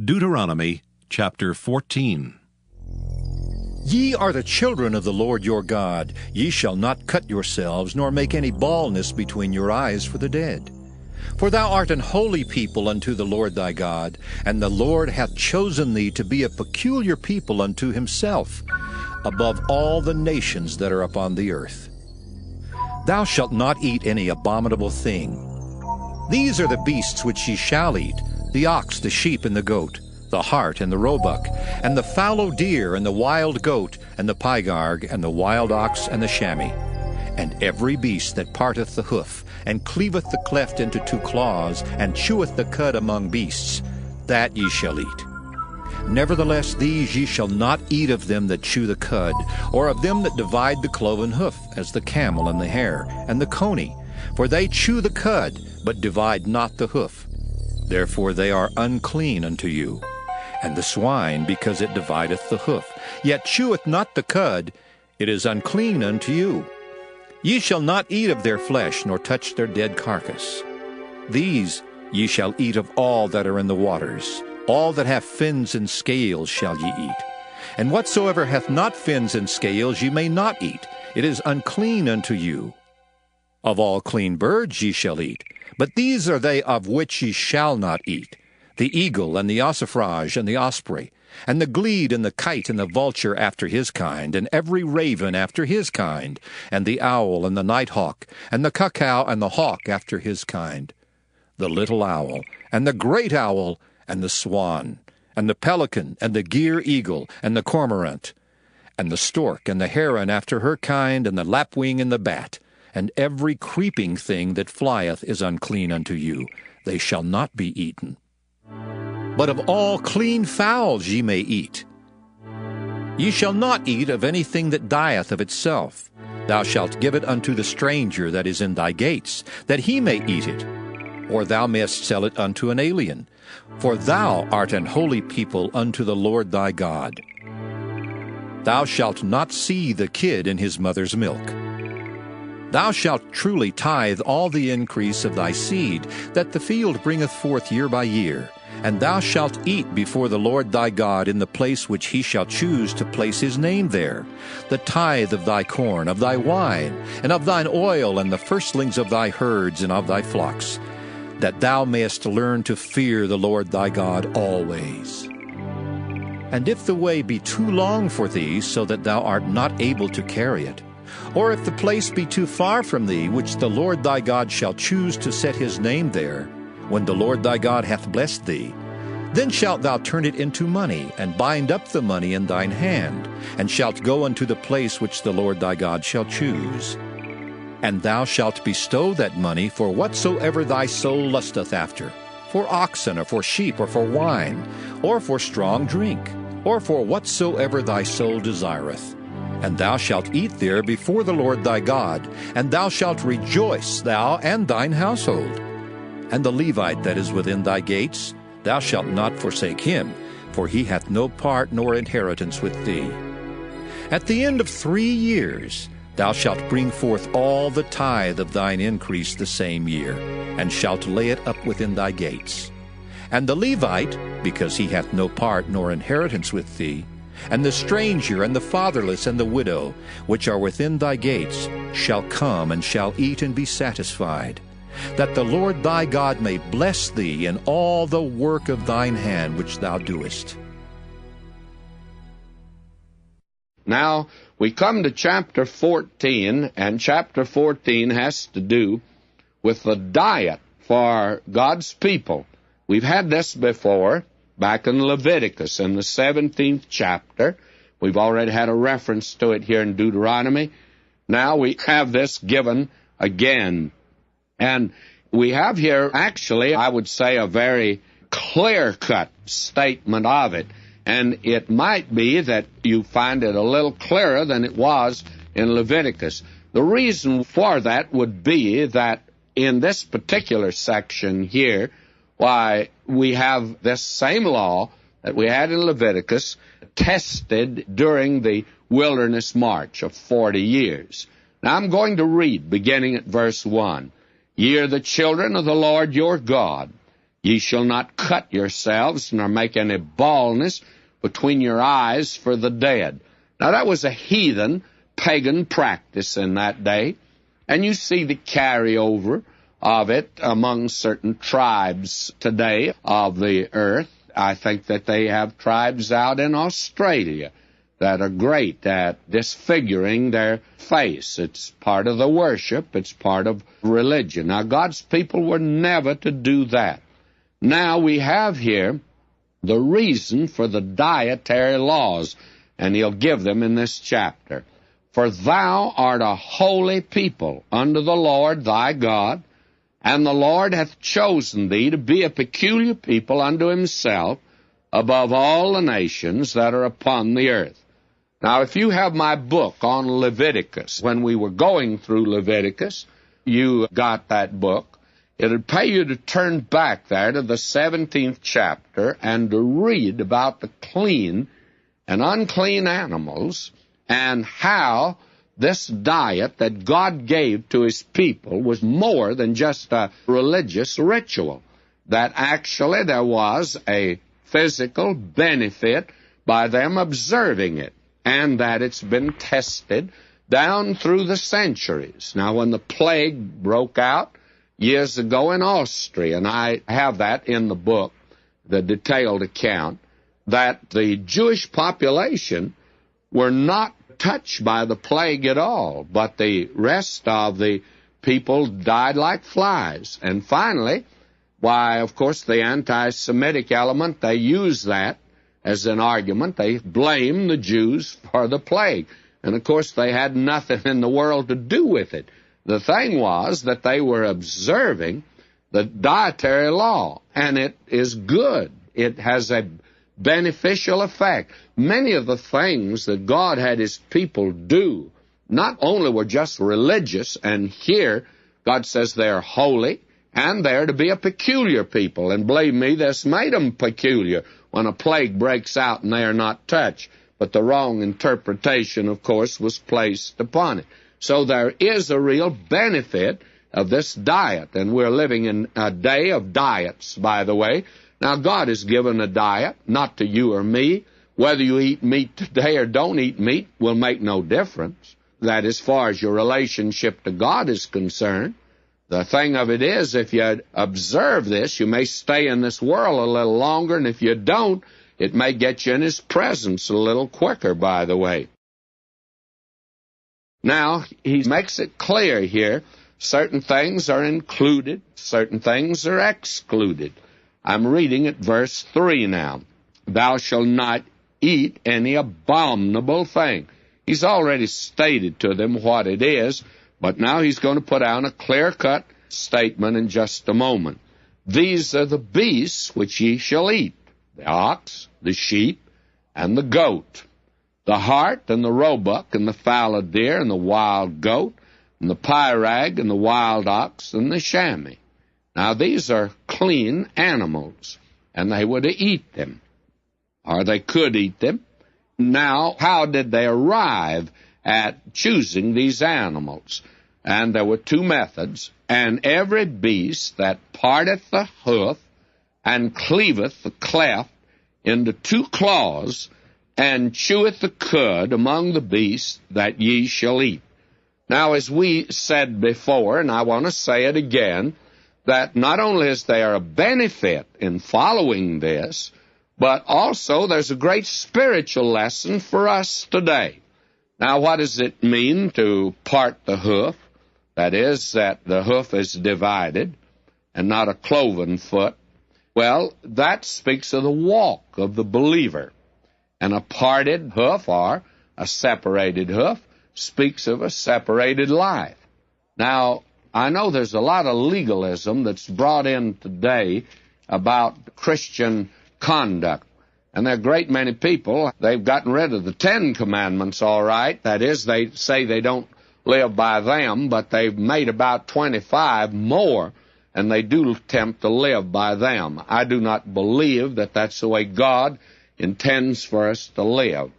Deuteronomy chapter 14. Ye are the children of the Lord your God. Ye shall not cut yourselves, nor make any baldness between your eyes for the dead. For thou art an holy people unto the Lord thy God, and the Lord hath chosen thee to be a peculiar people unto himself, above all the nations that are upon the earth. Thou shalt not eat any abominable thing. These are the beasts which ye shall eat, the ox, the sheep, and the goat, the hart, and the roebuck, and the fallow deer, and the wild goat, and the pygarg, and the wild ox, and the chamois, and every beast that parteth the hoof, and cleaveth the cleft into two claws, and cheweth the cud among beasts, that ye shall eat. Nevertheless these ye shall not eat of them that chew the cud, or of them that divide the cloven hoof, as the camel, and the hare, and the coney, for they chew the cud, but divide not the hoof. Therefore they are unclean unto you. And the swine, because it divideth the hoof, yet cheweth not the cud, it is unclean unto you. Ye shall not eat of their flesh, nor touch their dead carcass. These ye shall eat of all that are in the waters. All that have fins and scales shall ye eat. And whatsoever hath not fins and scales ye may not eat. It is unclean unto you. Of all clean birds ye shall eat, but these are they of which ye shall not eat: the eagle, and the ossifrage, and the osprey, and the glede, and the kite, and the vulture after his kind, and every raven after his kind, and the owl, and the nighthawk, and the cuckow, and the hawk after his kind, the little owl, and the great owl, and the swan, and the pelican, and the gyre eagle, and the cormorant, and the stork, and the heron after her kind, and the lapwing, and the bat, and every creeping thing that flieth is unclean unto you. They shall not be eaten. But of all clean fowls ye may eat. Ye shall not eat of anything that dieth of itself. Thou shalt give it unto the stranger that is in thy gates, that he may eat it. Or thou mayest sell it unto an alien. For thou art an holy people unto the Lord thy God. Thou shalt not see the kid in his mother's milk. Thou shalt truly tithe all the increase of thy seed, that the field bringeth forth year by year. And thou shalt eat before the Lord thy God in the place which he shall choose to place his name there, the tithe of thy corn, of thy wine, and of thine oil, and the firstlings of thy herds and of thy flocks, that thou mayest learn to fear the Lord thy God always. And if the way be too long for thee, so that thou art not able to carry it, or if the place be too far from thee, which the Lord thy God shall choose to set his name there, when the Lord thy God hath blessed thee, then shalt thou turn it into money, and bind up the money in thine hand, and shalt go unto the place which the Lord thy God shall choose. And thou shalt bestow that money for whatsoever thy soul lusteth after, for oxen, or for sheep, or for wine, or for strong drink, or for whatsoever thy soul desireth. And thou shalt eat there before the Lord thy God, and thou shalt rejoice, thou and thine household. And the Levite that is within thy gates, thou shalt not forsake him, for he hath no part nor inheritance with thee. At the end of 3 years thou shalt bring forth all the tithe of thine increase the same year, and shalt lay it up within thy gates. And the Levite, because he hath no part nor inheritance with thee, and the stranger, and the fatherless, and the widow, which are within thy gates, shall come and shall eat and be satisfied, that the Lord thy God may bless thee in all the work of thine hand which thou doest. Now, we come to chapter 14, and chapter 14 has to do with the diet for God's people. We've had this before, back in Leviticus, in the 17th chapter. We've already had a reference to it here in Deuteronomy. Now we have this given again. And we have here, actually, I would say, a very clear-cut statement of it. And it might be that you find it a little clearer than it was in Leviticus. The reason for that would be that in this particular section here, why, we have this same law that we had in Leviticus tested during the wilderness march of 40 years. Now I'm going to read, beginning at verse 1. Ye are the children of the Lord your God. Ye shall not cut yourselves, nor make any baldness between your eyes for the dead. Now, that was a heathen, pagan practice in that day, and you see the carryover of it among certain tribes today of the earth. I think that they have tribes out in Australia that are great at disfiguring their face. It's part of the worship. It's part of religion. Now, God's people were never to do that. Now we have here the reason for the dietary laws, and he'll give them in this chapter. For thou art a holy people unto the Lord thy God, and the Lord hath chosen thee to be a peculiar people unto himself above all the nations that are upon the earth. Now, if you have my book on Leviticus, when we were going through Leviticus, you got that book. It would pay you to turn back there to the 17th chapter and to read about the clean and unclean animals and how this diet that God gave to his people was more than just a religious ritual, that actually there was a physical benefit by them observing it, and that it's been tested down through the centuries. Now, when the plague broke out years ago in Austria, and I have that in the book, the detailed account, that the Jewish population were not touched by the plague at all, but the rest of the people died like flies. And finally, why, of course, the anti-Semitic element, they use that as an argument. They blame the Jews for the plague. And, of course, they had nothing in the world to do with it. The thing was that they were observing the dietary law, and it is good. It has a beneficial effect. Many of the things that God had his people do not only were just religious, and here God says they're holy, and they're to be a peculiar people. And believe me, this made them peculiar when a plague breaks out and they are not touched. But the wrong interpretation, of course, was placed upon it. So there is a real benefit of this diet, and we're living in a day of diets, by the way. Now, God has given a diet, not to you or me. Whether you eat meat today or don't eat meat will make no difference. That as far as your relationship to God is concerned. The thing of it is, if you observe this, you may stay in this world a little longer, and if you don't, it may get you in his presence a little quicker, by the way. Now, he makes it clear here, certain things are included, certain things are excluded. I'm reading at verse 3 now. Thou shalt not eat any abominable thing. He's already stated to them what it is, but now he's going to put out a clear-cut statement in just a moment. These are the beasts which ye shall eat, the ox, the sheep, and the goat, the hart, and the roebuck, and the fallow deer, and the wild goat, and the pyrag, and the wild ox, and the chamois. Now, these are clean animals, and they were to eat them, or they could eat them. Now, how did they arrive at choosing these animals? And there were two methods. And every beast that parteth the hoof and cleaveth the cleft into two claws, and cheweth the cud among the beasts that ye shall eat. Now, as we said before, and I want to say it again, that not only is there a benefit in following this, but also there's a great spiritual lesson for us today. Now, what does it mean to part the hoof? That is, that the hoof is divided and not a cloven foot. Well, that speaks of the walk of the believer. And a parted hoof, or a separated hoof, speaks of a separated life. Now, I know there's a lot of legalism that's brought in today about Christian conduct. And there are a great many people, they've gotten rid of the 10 Commandments, all right. That is, they say they don't live by them, but they've made about 25 more, and they do attempt to live by them. I do not believe that that's the way God intends for us to live.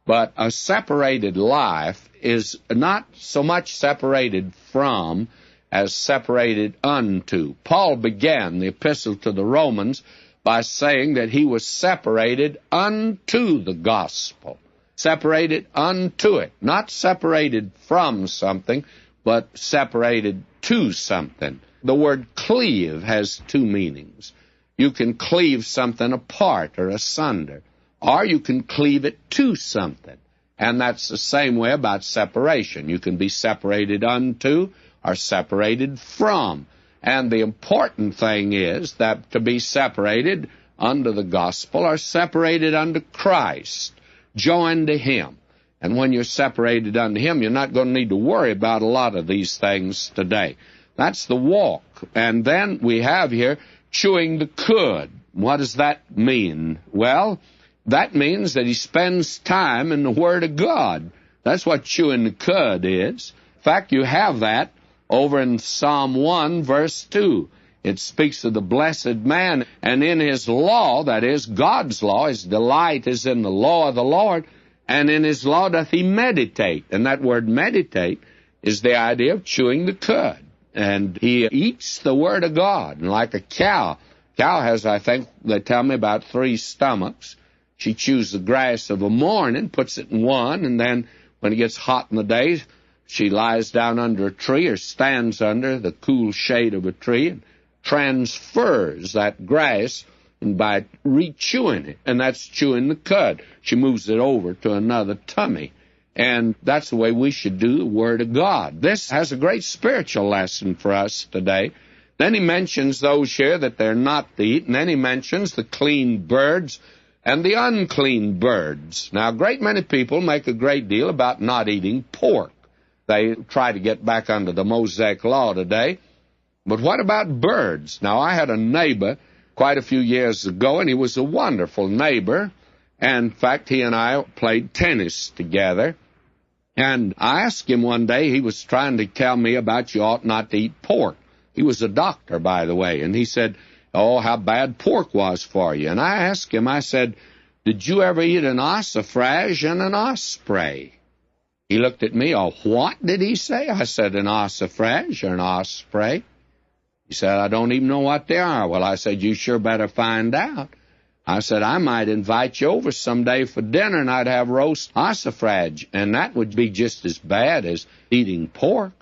But a separated life is not so much separated from as separated unto. Paul began the epistle to the Romans by saying that he was separated unto the gospel. Separated unto it. Not separated from something, but separated to something. The word cleave has two meanings. You can cleave something apart or asunder, or you can cleave it to something. And that's the same way about separation. You can be separated unto or separated from. And the important thing is that to be separated unto the gospel or separated unto Christ, joined to Him. And when you're separated unto Him, you're not going to need to worry about a lot of these things today. That's the walk. And then we have here chewing the cud. What does that mean? Well, that means that he spends time in the Word of God. That's what chewing the cud is. In fact, you have that over in Psalm 1, verse 2. It speaks of the blessed man, and in his law, that is, God's law, his delight is in the law of the Lord, and in his law doth he meditate. And that word meditate is the idea of chewing the cud. And he eats the Word of God, and like a cow. Cow has, I think, they tell me, about 3 stomachs. She chews the grass of a morning, puts it in one, and then when it gets hot in the day, she lies down under a tree or stands under the cool shade of a tree and transfers that grass by re-chewing it, and that's chewing the cud. She moves it over to another tummy, and that's the way we should do the Word of God. This has a great spiritual lesson for us today. Then he mentions those here that they're not to eat, and then he mentions the clean birds and the unclean birds. Now, a great many people make a great deal about not eating pork. They try to get back under the Mosaic law today. But what about birds? Now, I had a neighbor quite a few years ago, and he was a wonderful neighbor. And, in fact, he and I played tennis together. And I asked him one day, he was trying to tell me about you ought not to eat pork. He was a doctor, by the way, and he said, oh, how bad pork was for you. And I asked him, I said, did you ever eat an ossifrage and an osprey? He looked at me, oh, what did he say? I said, an ossifrage or an osprey? He said, I don't even know what they are. Well, I said, you sure better find out. I said, I might invite you over someday for dinner, and I'd have roast ossifrage, and that would be just as bad as eating pork.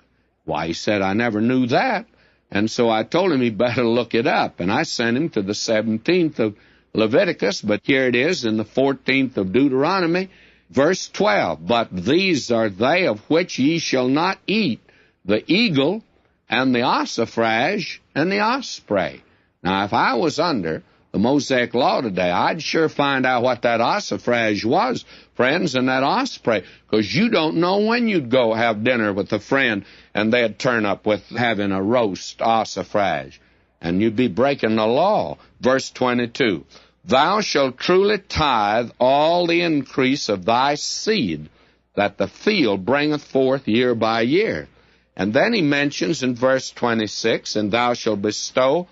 Why, he said, I never knew that. And so I told him he better look it up, and I sent him to the 17th of Leviticus, but here it is in the 14th of Deuteronomy, verse 12. But these are they of which ye shall not eat, the eagle, and the ossifrage, and the osprey. Now, if I was under the Mosaic law today, I'd sure find out what that ossifrage was, friends, and that osprey, because you don't know when you'd go have dinner with a friend and they'd turn up with having a roast ossifrage, and you'd be breaking the law. Verse 22, thou shalt truly tithe all the increase of thy seed that the field bringeth forth year by year. And then he mentions in verse 26, and thou shalt bestow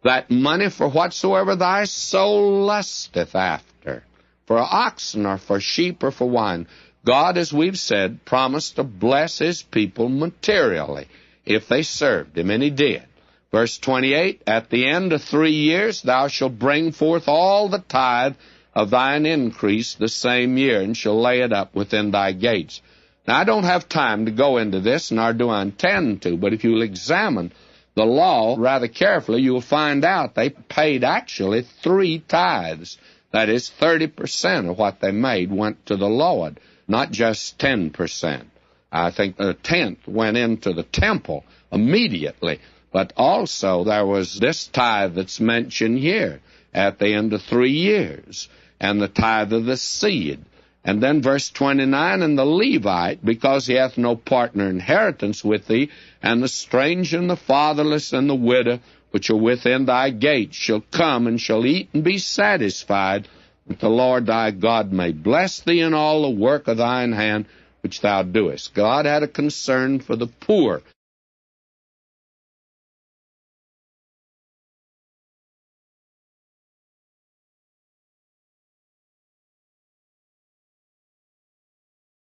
that money for whatsoever thy soul lusteth after, for oxen or for sheep or for wine. God, as we've said, promised to bless his people materially if they served him, and he did. Verse 28, at the end of 3 years thou shalt bring forth all the tithe of thine increase the same year, and shall lay it up within thy gates. Now, I don't have time to go into this, nor do I intend to, but if you'll examine the law rather carefully, you'll find out they paid actually 3 tithes. That is, 30% of what they made went to the Lord, not just 10%. I think a tenth went into the temple immediately. But also there was this tithe that's mentioned here at the end of 3 years, and the tithe of the seed. And then verse 29, and the Levite, because he hath no partner inheritance with thee, and the stranger and the fatherless and the widow, which are within thy gates, shall come and shall eat and be satisfied, that the Lord thy God may bless thee in all the work of thine hand which thou doest. God had a concern for the poor.